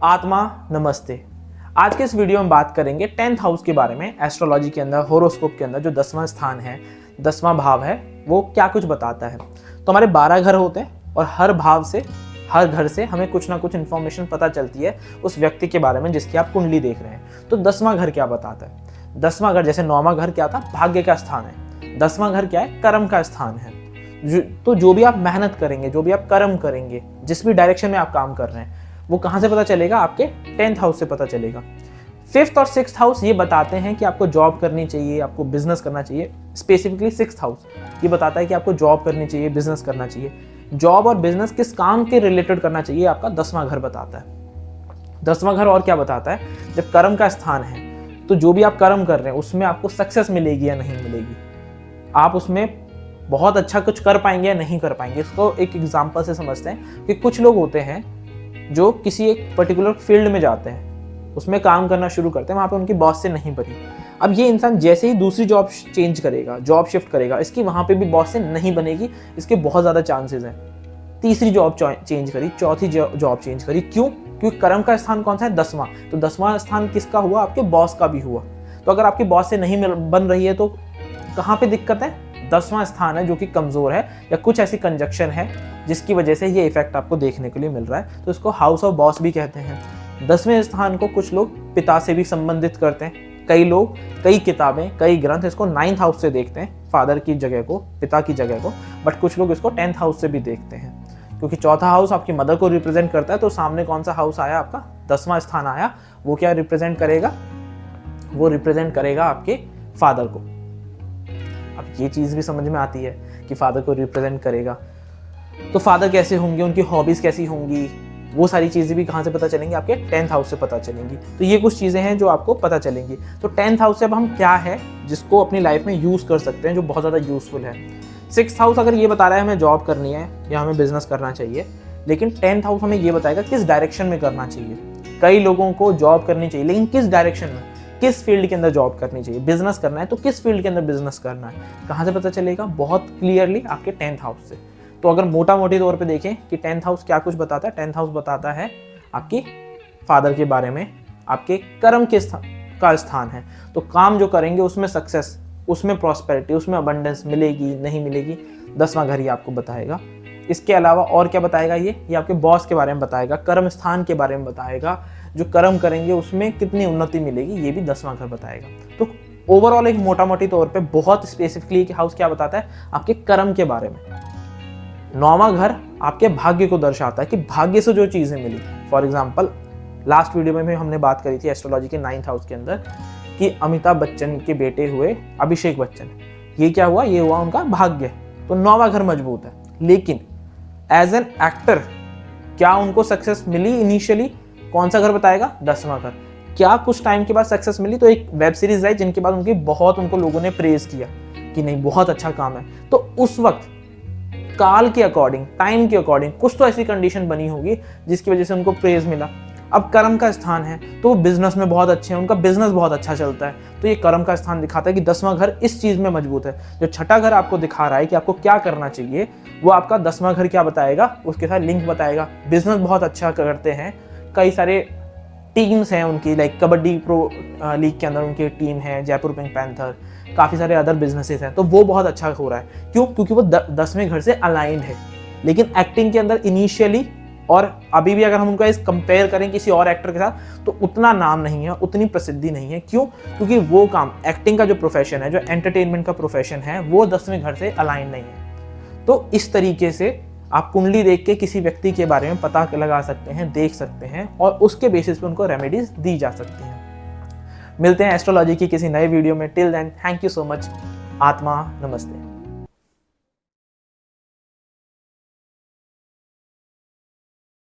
आत्मा नमस्ते। आज के इस वीडियो में बात करेंगे 10th हाउस के बारे में। एस्ट्रोलॉजी के अंदर, होरोस्कोप के अंदर जो 10वां स्थान है, 10वां भाव है, वो क्या कुछ बताता है। तो हमारे 12 घर होते हैं और हर भाव से, हर घर से हमें कुछ ना कुछ इन्फॉर्मेशन पता चलती है उस व्यक्ति के बारे में जिसकी आप कुंडली देख रहे हैं। तो 10वां घर क्या बताता है? 10वां घर, जैसे 9वां घर क्या था? भाग्य का स्थान है। 10वां घर क्या है? कर्म का स्थान है। तो जो भी आप मेहनत करेंगे, जो भी आप कर्म करेंगे, जिस भी डायरेक्शन में आप काम कर रहे हैं, वो कहाँ से पता चलेगा? आपके 10th हाउस से पता चलेगा। 5th और 6th हाउस ये बताते हैं कि आपको जॉब करनी चाहिए, आपको बिजनेस करना चाहिए। स्पेसिफिकली 6th हाउस ये बताता है कि आपको जॉब करनी चाहिए, बिजनेस करना चाहिए। जॉब और बिजनेस किस काम के रिलेटेड करना चाहिए, आपका 10वां घर बताता है। 10वां घर और क्या बताता है? जब कर्म का स्थान है तो जो भी आप कर्म कर रहे हैं उसमें आपको सक्सेस मिलेगी या नहीं मिलेगी, आप उसमें बहुत अच्छा कुछ कर पाएंगे या नहीं कर पाएंगे। इसको एक एग्जांपल से समझते हैं कि कुछ लोग होते हैं जो किसी एक पर्टिकुलर फील्ड में जाते हैं, उसमें काम करना शुरू करते हैं, वहाँ पे उनकी बॉस से नहीं बनी। अब ये इंसान जैसे ही दूसरी जॉब चेंज करेगा, जॉब शिफ्ट करेगा, इसकी वहाँ पे भी बॉस से नहीं बनेगी, इसके बहुत ज़्यादा चांसेस हैं। तीसरी जॉब चेंज करी, चौथी जॉब चेंज करी, क्यों? क्योंकि कर्म का स्थान कौन सा है? 10वां। तो 10वां स्थान किसका हुआ? आपके बॉस का भी हुआ। तो अगर आपकी बॉस से नहीं बन रही है तो कहाँ पे दिक्कत है? 10वां स्थान है जो कि कमजोर है, या कुछ ऐसी कंजक्शन है जिसकी वजह से ये इफेक्ट आपको देखने के लिए मिल रहा है। तो इसको हाउस ऑफ बॉस भी कहते हैं। 10वें स्थान को कुछ लोग पिता से भी संबंधित करते हैं। कई लोग, कई किताबें, कई ग्रंथ इसको 9th हाउस से देखते हैं, फादर की जगह को, पिता की जगह को। बट कुछ लोग इसको 10th हाउस से भी देखते हैं, क्योंकि चौथा हाउस आपकी मदर को रिप्रेजेंट करता है। तो सामने कौन सा हाउस आया? आपका 10वां स्थान आया। वो क्या रिप्रेजेंट करेगा? वो रिप्रेजेंट करेगा आपके फादर को। अब ये चीज़ भी समझ में आती है कि फादर को रिप्रेजेंट करेगा, तो फादर कैसे होंगे, उनकी हॉबीज़ कैसी होंगी, वो सारी चीज़ें भी कहाँ से पता चलेंगी? आपके 10th हाउस से पता चलेंगी। तो ये कुछ चीज़ें हैं जो आपको पता चलेंगी। तो 10th हाउस से अब हम क्या है जिसको अपनी लाइफ में यूज़ कर सकते हैं, जो बहुत ज़्यादा यूज़फुल है। 6th हाउस अगर ये बता रहा है हमें जॉब करनी है या हमें बिजनेस करना चाहिए, लेकिन 10th हाउस हमें ये बताएगा किस डायरेक्शन में करना चाहिए। कई लोगों को जॉब करनी चाहिए, लेकिन किस डायरेक्शन में, किस फील्ड के अंदर जॉब करनी चाहिए। बिजनेस करना है तो किस फील्ड के अंदर बिजनेस करना है, कहाँ से पता चलेगा? बहुत क्लियरली आपके 10th हाउस से। तो अगर मोटा मोटी तौर पे देखें कि 10th हाउस क्या कुछ बताता है, 10th हाउस बताता है आपकी फादर के बारे में, आपके कर्म के का स्थान है। तो काम जो करेंगे उसमें सक्सेस, उसमें प्रॉस्पेरिटी, उसमें अबंडेंस मिलेगी नहीं मिलेगी, 10वां घर ही आपको बताएगा। इसके अलावा और क्या बताएगा? ये आपके बॉस के बारे में बताएगा, कर्म स्थान के बारे में बताएगा, जो कर्म करेंगे उसमें कितनी उन्नति मिलेगी, ये भी 10वां घर बताएगा। तो ओवरऑल एक मोटा मोटी तौर पे बहुत स्पेसिफिकली हाउस क्या बताता है? आपके कर्म के बारे में। 9वां घर आपके भाग्य को दर्शाता है कि भाग्य से जो चीज़ें मिली। फॉर एग्जाम्पल लास्ट वीडियो में हमने बात करी थी एस्ट्रोलॉजी के 9th हाउस के अंदर कि अमिताभ बच्चन के बेटे हुए अभिषेक बच्चन, ये क्या हुआ? ये हुआ उनका भाग्य। तो 9वां घर मजबूत है, लेकिन एज एन एक्टर क्या उनको सक्सेस मिली इनिशियली? कौन सा घर बताएगा? 10वां घर। क्या कुछ टाइम के बाद सक्सेस मिली? तो एक वेब सीरीज आई जिनके बाद उनको लोगों ने प्रेज किया कि नहीं बहुत अच्छा काम है। तो उस वक्त काल के अकॉर्डिंग, टाइम के अकॉर्डिंग कुछ तो ऐसी कंडीशन बनी होगी जिसकी वजह से उनको प्रेज मिला। अब कर्म का स्थान है तो वो बिजनेस में बहुत अच्छे हैं, उनका बिजनेस बहुत अच्छा चलता है। तो ये कर्म का स्थान दिखाता है कि 10वां घर इस चीज में मजबूत है। जो छठा घर आपको दिखा रहा है कि आपको क्या करना चाहिए, वो आपका 10वां घर क्या बताएगा? उसके साथ लिंक बताएगा। बिजनेस बहुत अच्छा करते हैं, कई सारे टीम्स हैं उनकी, लाइक कबड्डी प्रो लीग के अंदर उनकी टीम है, जयपुर पिंक पैंथर, काफ़ी सारे अदर बिजनेसेस हैं। तो वो बहुत अच्छा हो रहा है। क्यों? क्योंकि वो 10वें घर से अलाइंड है। लेकिन एक्टिंग के अंदर इनिशियली और अभी भी अगर हम उनका कंपेयर करें किसी और एक्टर के साथ, तो उतना नाम नहीं है, उतनी प्रसिद्धि नहीं है। क्यों? क्योंकि वो काम, एक्टिंग का जो प्रोफेशन है, जो एंटरटेनमेंट का प्रोफेशन है, वो 10वें घर से अलाइन नहीं है। तो इस तरीके से आप कुंडली देख के किसी व्यक्ति के बारे में पता लगा सकते हैं, देख सकते हैं, और उसके बेसिस पे उनको रेमेडीज दी जा सकती हैं। मिलते हैं एस्ट्रोलॉजी की किसी नए वीडियो में। Till then, thank you so much. आत्मा नमस्ते।